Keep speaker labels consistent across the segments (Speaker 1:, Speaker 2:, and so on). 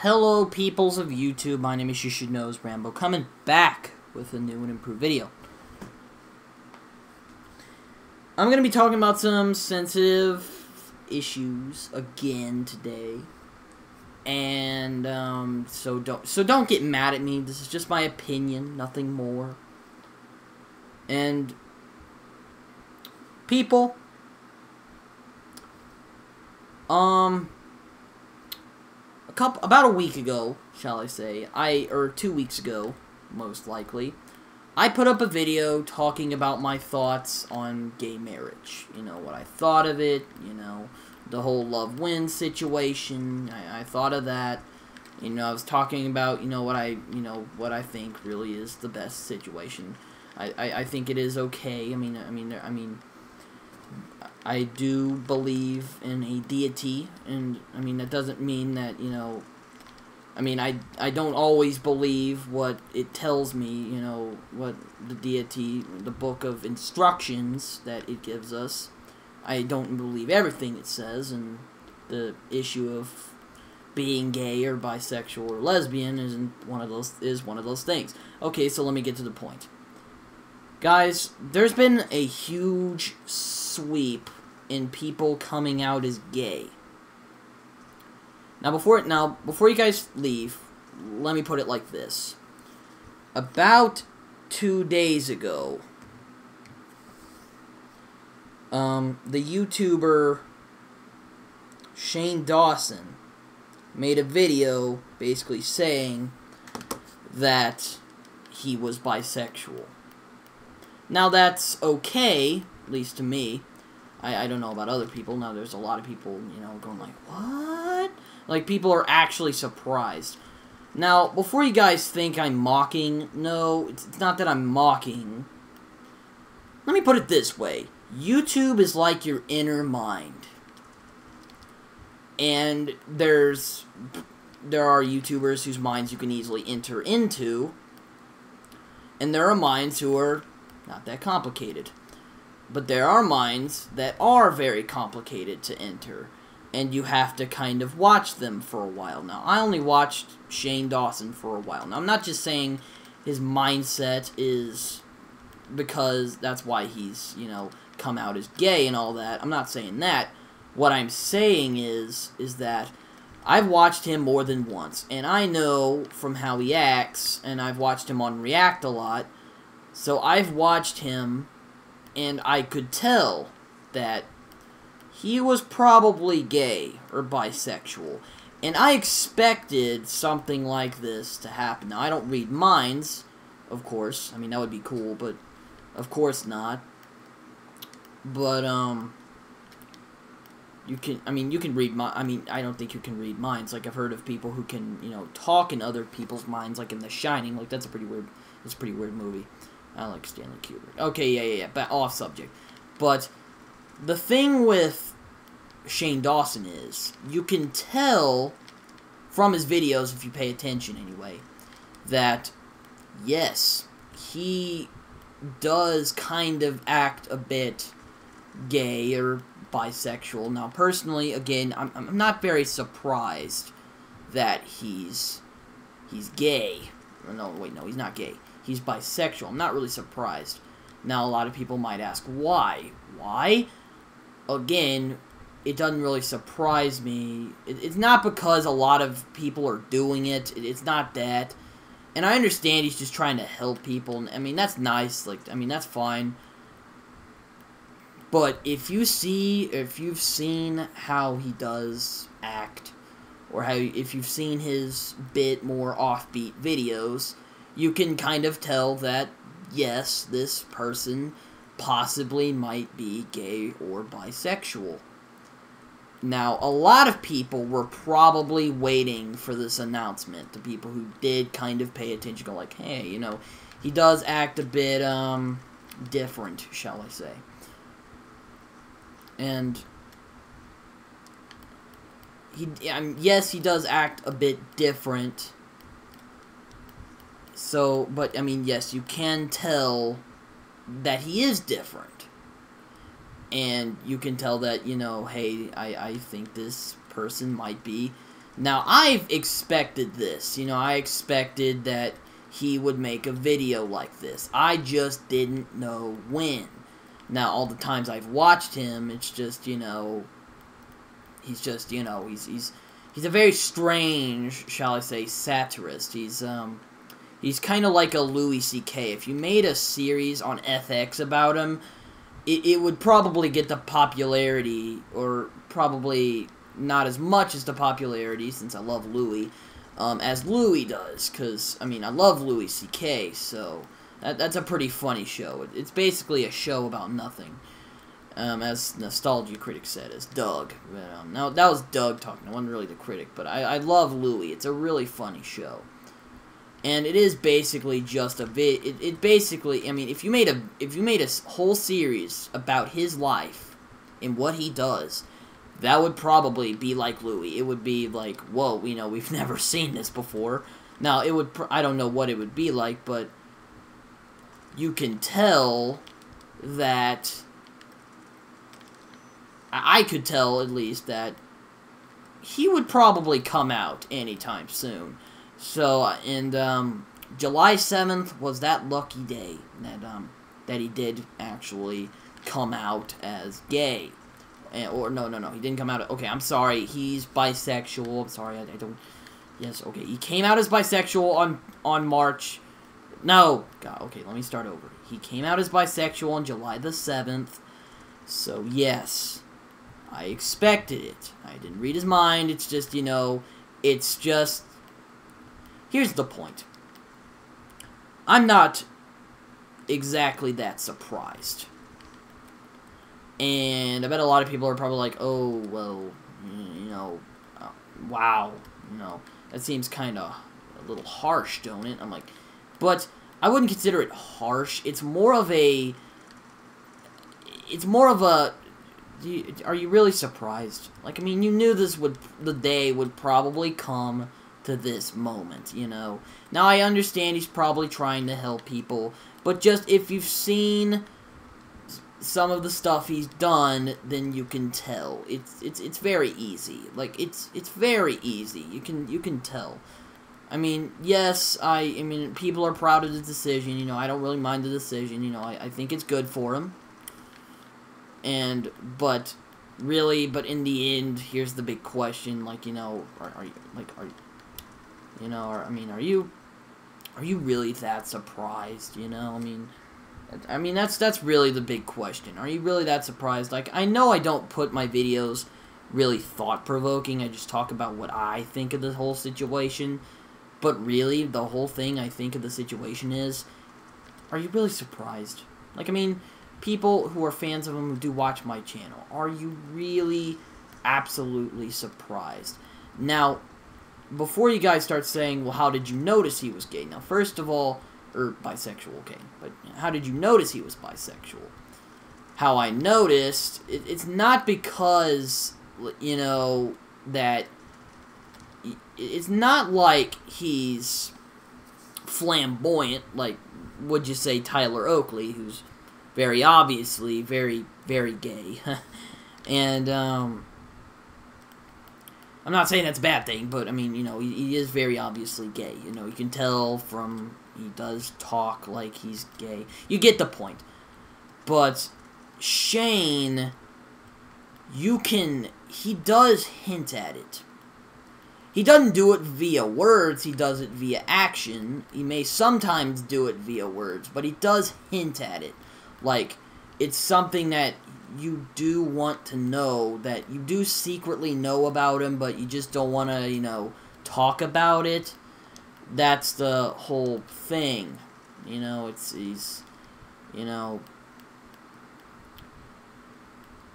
Speaker 1: Hello, peoples of YouTube. My name is You Should Know's Rambo, coming back with a new and improved video. I'm going to be talking about some sensitive issues again today. And, so don't get mad at me. This is just my opinion, nothing more. And, people, about a week ago, shall I say, or 2 weeks ago, most likely, I put up a video talking about my thoughts on gay marriage. You know, what I thought of it, you know, the whole love-win situation. I thought of that. You know, I was talking about, what I think really is the best situation. I think it is okay. I do believe in a deity, and, that doesn't mean that, I don't always believe what it tells me, what the deity, the book of instructions that it gives us. I don't believe everything it says, and the issue of being gay or bisexual or lesbian is one of those things. Okay, so let me get to the point. Guys, there's been a huge sweep in people coming out as gay. Now before you guys leave, let me put it like this. About 2 days ago, the YouTuber Dawson made a video basically saying that he was bisexual. Now that's okay, at least to me. I don't know about other people. Now there's a lot of people, going like, what? Like, people are actually surprised. Now, before you guys think I'm mocking, no, it's not that I'm mocking. Let me put it this way. YouTube is like your inner mind. And there are YouTubers whose minds you can easily enter into. And there are minds who are not that complicated. But there are minds that are very complicated to enter, and you have to kind of watch them for a while. Now, I only watched Dawson for a while. Now, I'm not just saying his mindset is because that's why he's, come out as gay and all that. I'm not saying that. What I'm saying is that I've watched him more than once, and I know from how he acts, and I've watched him on React a lot, so I've watched him, and I could tell that he was probably gay or bisexual. And I expected something like this to happen. Now, I don't read minds, of course. I mean, that would be cool, but of course not. But, you can read I don't think you can read minds. Like, I've heard of people who can, talk in other people's minds, like in The Shining. Like, that's a pretty weird movie. I like Stanley Kubrick. Okay, yeah, but off subject. But the thing with Dawson is, you can tell from his videos, if you pay attention anyway, that, yes, he does kind of act a bit gay or bisexual. Now, personally, again, I'm not very surprised that he's gay. No, wait, no, he's not gay. He's bisexual. I'm not really surprised. Now, a lot of people might ask, why? Why? Again, it doesn't really surprise me. It's not because a lot of people are doing it. It's not that. And I understand he's just trying to help people. I mean, that's nice. Like, I mean, that's fine. But if you've seen how he does act, or if you've seen his bit more offbeat videos, you can kind of tell that, yes, this person possibly might be gay or bisexual. Now, a lot of people were probably waiting for this announcement. The people who did kind of pay attention go like, hey, he does act a bit, different, shall I say. And yes, he does act a bit different. So, but, yes, you can tell that he is different. And you can tell that, hey, I think this person might be Now, I've expected this. You know, I expected that he would make a video like this. I just didn't know when. Now, all the times I've watched him, it's just, you know, he's just, you know, he's a very strange, shall I say, satirist. He's kind of like a Louis C.K. If you made a series on FX about him, it would probably get the popularity, or probably not as much as the popularity, since I love Louis, as Louis does, because, I mean, I love Louis C.K., so that's a pretty funny show. It's basically a show about nothing, as Nostalgia Critic said, as Doug. But, now, that was Doug talking, I wasn't really the critic, but I love Louis. It's a really funny show. And it is basically just a it basically, I mean, if you made a whole series about his life and what he does, that would probably be like Louis. It would be like, whoa, you know, we've never seen this before. Now, it would, I don't know what it would be like, but you can tell that, I could tell at least that he would probably come out anytime soon. So, and July 7th was that lucky day that he did actually come out as gay. Or, no, he didn't come out, okay, I'm sorry, he's bisexual, I'm sorry, I don't, yes, okay, he came out as bisexual on March, no, God, okay, let me start over. He came out as bisexual on July the 7th, so yes, I expected it. I didn't read his mind, it's just, you know, it's just, here's the point. I'm not exactly that surprised. And I bet a lot of people are probably like, oh, well, you know, wow, you know, that seems kind of a little harsh, don't it? I'm like, but I wouldn't consider it harsh. It's more of a, are you really surprised? Like, I mean, you knew the day would probably come to this moment, you know. Now, I understand he's probably trying to help people, but just if you've seen some of the stuff he's done, then you can tell. It's very easy. Like, it's very easy. You can tell. I mean, yes, I mean, people are proud of the decision, you know, I don't really mind the decision, you know, I think it's good for him. But in the end, here's the big question, like, you know, are you really that surprised, you know? I mean, that's really the big question. Are you really that surprised? Like, I know I don't put my videos really thought-provoking. I just talk about what I think of the whole situation. But really, the whole thing I think of the situation is, are you really surprised? Like, I mean, people who are fans of him who do watch my channel, are you really absolutely surprised? Now, before you guys start saying, well, how did you notice he was gay? Now, first of all, or bisexual, okay, but how did you notice he was bisexual? How I noticed, it's not because, you know, that, it's not like he's flamboyant, like, would you say Tyler Oakley, who's very obviously very, very gay. And, I'm not saying that's a bad thing, but, I mean, you know, he is very obviously gay. You know, you can tell from, he does talk like he's gay. You get the point. But Shane, he does hint at it. He doesn't do it via words, he does it via action. He may sometimes do it via words, but he does hint at it. Like, it's something that you do want to know, that you do secretly know about him, but you just don't want to, you know, talk about it. That's the whole thing. You know, he's, you know,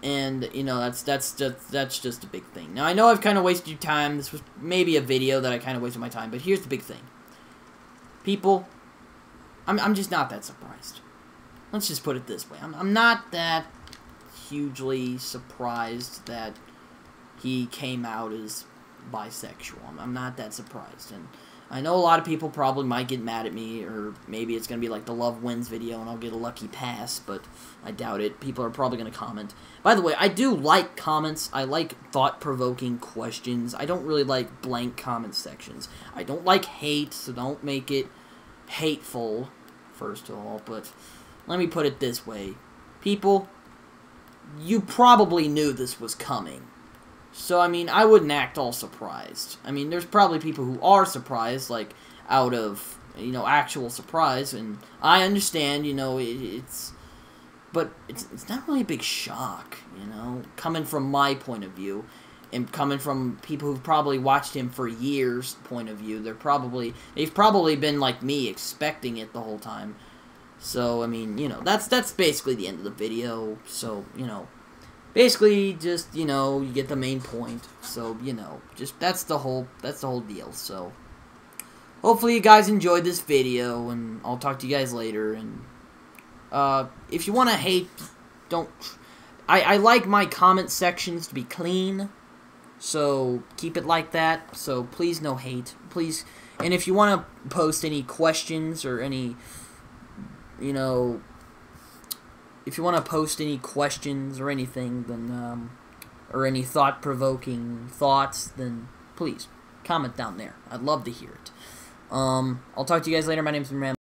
Speaker 1: and, you know, that's just a big thing. Now, I know I've kind of wasted your time. This was maybe a video that I kind of wasted my time, but here's the big thing. People, I'm just not that surprised. Let's just put it this way. I'm not that hugely surprised that he came out as bisexual. I'm not that surprised. And I know a lot of people probably might get mad at me, or maybe it's going to be like the Love Wins video and I'll get a lucky pass, but I doubt it. People are probably going to comment. By the way, I do like comments. I like thought-provoking questions. I don't really like blank comment sections. I don't like hate, so don't make it hateful, first of all, but let me put it this way. People, you probably knew this was coming. So, I mean, I wouldn't act all surprised. I mean, there's probably people who are surprised, like, out of, you know, actual surprise, and I understand, you know, but it's not really a big shock, you know, coming from my point of view, and coming from people who've probably watched him for years' point of view. They've probably been like me, expecting it the whole time. So, I mean, you know, that's basically the end of the video, so, you know. Basically, just, you know, you get the main point. So, you know, just that's the whole deal. So, hopefully you guys enjoyed this video, and I'll talk to you guys later. And if you want to hate, don't. I like my comment sections to be clean, so keep it like that. So please, no hate, please. And if you want to post any questions or any, you know. If you want to post any questions or anything, then, or any thought-provoking thoughts, then please comment down there. I'd love to hear it. I'll talk to you guys later. My name's Ram.